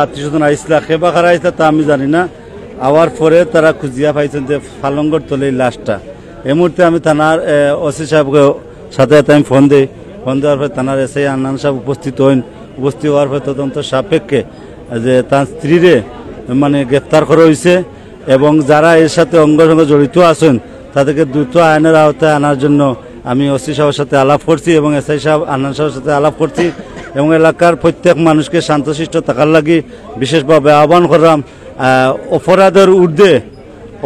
আত্মীয় স্বজন আইসলা খেবা খারা আইসলা তা আমি জানি না। আওয়ার পরে তারা খুঁজিয়া পাইছেন যে ফালঙ্গর তলে লাশটা। এই মুহূর্তে আমি থানার ওসি সাহেবকে সাথে আমি ফোন দেওয়ার পরে থানার এসআই আন্নান সাহেব উপস্থিত হওয়ার পরে তদন্ত সাপেক্ষে যে তার স্ত্রীরে মানে গ্রেফতার করা হয়েছে এবং যারা এর সাথে অঙ্গ সঙ্গে জড়িত আছেন তাদেরকে দ্রুত আইনের আওতায় আনার জন্য আমি ওসি সাহেবের সাথে আলাপ করছি এবং এসআই সাহেব আন্নান সাহেবের সাথে আলাপ করছি এবং এলাকার প্রত্যেক মানুষকে শান্তশিষ্ট থাকার লাগি বিশেষভাবে আহ্বান করলাম। অপরাধের ঊর্ধ্বে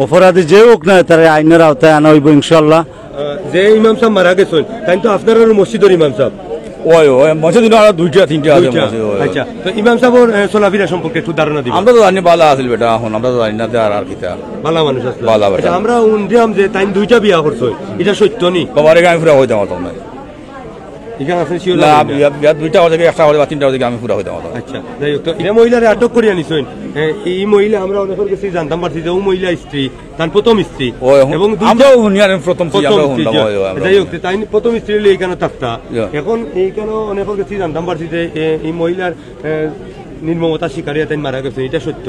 অপরাধী যে হোক না তারা আইনের আওতায় আনা হইব ইনশাল্লাহ। যে ইমাম সাহেব মারা গেছেন তাই তো আপনার মসজিদের ইমাম সাহেব মসজিদ দুইটা তিনটা আছে। আচ্ছা, তো ইমাম সাহেবের চলাফেরা সম্পর্কে একটু ধারণা দিবেন। আমরা তো জানি বালা আছিল বেটা, এখন আমরা তো জানি না আর কিতা বালা মানুষ আছে। আচ্ছা, আমরা উনদিয়াম যে তাই দুইটা বিয়া করছে, এটা সত্য নি? বাবারে গায়ে ফুরা হইতাম না এখানে আপনি শিওর না, দুইটা বাজে একটা বাজে বা তিনটা বাজে আমি পুরা হইতাম। আচ্ছা, যাই হোক, তো এই মহিলারে আটক করে আনিছেন। এই মহিলা আমরা অনেকের কাছে জানতাম পারছি যে ও মহিলা স্ত্রী, তার প্রথম স্ত্রী এবং প্রথম। যাই হোক, তাই প্রথম স্ত্রী এইখানে থাকতা। এখন এইখানে অনেকের কাছে জানতাম পারছি যে এই মহিলার নির্মমতা শিকারিয়া তাই মারা গেছে, এটা সত্য?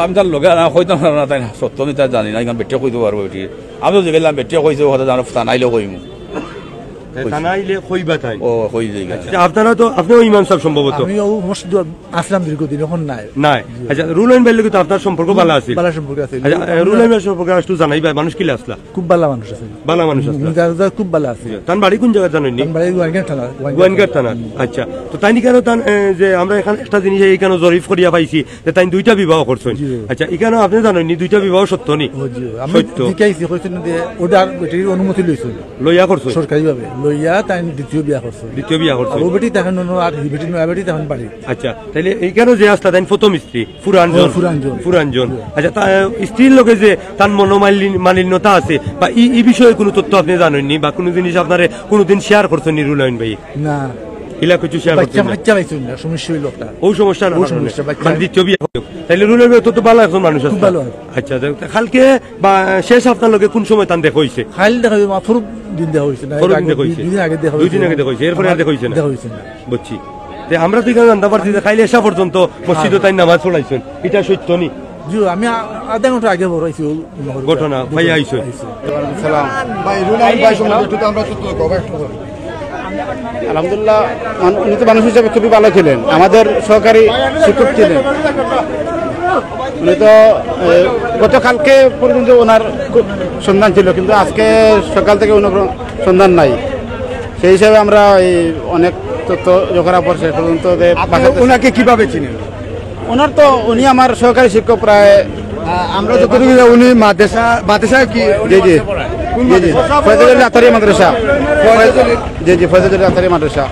আমি তার লগে হইতাম না, তাই সত্য আমি তাই জানি না। এখানে বেটিয়া কইতে পারবো এটি আমি তো গেলাম বেটিয়া কইছে নাইলেও কইমু আপনারা তো আপনিও ইমাম সাহেব সম্ভবত আসলাম দীর্ঘদিন এখন নাই। আচ্ছা, রুল আইন বাইলে তো আপনার সম্পর্ক ভালো আছে? ভালো সম্পর্ক আছে। রুল আইন সম্পর্কে একটু জানাই ভাই, মানুষ কিলে আসলা? খুব ভালো মানুষ আছে, ভালো মানুষ আছে, খুব ভালো আছে। তার বাড়ি কোন জায়গায় জানেন? গোয়াইনঘাট থানা। আচ্ছা, তো তাই কেন যে আমরা এখানে একটা জিনিস এইখানে জরিফ করিয়া পাইছি যে তাই দুইটা বিবাহ করছেন। আচ্ছা, এখানে আপনি জানেন দুইটা বিবাহ সত্য নি? সত্য। অনুমতি লইছেন, লইয়া করছেন সরকারি ভাবে লইয়া তাই দ্বিতীয় বিয়া করছে। দ্বিতীয় বিয়া করছে ও বেটি তখন আর বেটি নয় বেটি তখন বাড়ি। আচ্ছা, তাহলে এইখানে যে আসলা তাই প্রথম স্ত্রী ফুরাঞ্জন। আচ্ছা, স্ত্রীর লোকে যে তার মনোমালিন্যতা আছে বা এই বিষয়ে কোনো তথ্য আপনি জানেননি বা কোনো জিনিস আপনার কোনোদিন শেয়ার করছেন নি রুলাইন ভাই? না, ইলা কিছু শেয়ার করছেন না। সমস্যা হইল একটা, ও সমস্যা না, মানে দ্বিতীয় বিয়া। তাহলে রুলাইন ভাই তো ভালো একজন মানুষ আছে, ভালো। আচ্ছা, কালকে বা শেষ আপনার লোকে কোন সময় তান দেখা হয়েছে? খাইল দেখা মাথুর দিন দেখা হয়েছে না, দুদিন আগে দেখা হয়েছে, এরপরে আর দেখা হয়েছে না। বুঝছি। আমরা তো এখানে জানতে পারছি যে খাইলে আসা পর্যন্ত মসজিদে তাই নামাজ পড়াইছেন, এটা সত্য নি? আমি আধা ঘন্টা আগে বড়াইছি ঘটনা ভাই আইসো। আলহামদুলিল্লাহ, উনি তো মানুষ হিসাবে খুবই ভালো ছিলেন, আমাদের সহকারী শিক্ষক ছিলেন। উনি তো গতকালকে পর্যন্ত ওনার সন্ধান ছিল, কিন্তু আজকে সকাল থেকে কোনো সন্ধান নাই। সেই হিসাবে আমরা অনেক তথ্য জোগাড় পর শেষ পর্যন্ত ওনাকে কিভাবে চিনেন? ওনার তো উনি আমার সহকারী শিক্ষক, প্রায় আমরা যতটুকু উনি মাদ্রাসা কি? জি জি জি জি, ফয়জুল আতারি মাদ্রাসা। জি জি, ফয়জুল আতারি মাদ্রাসা।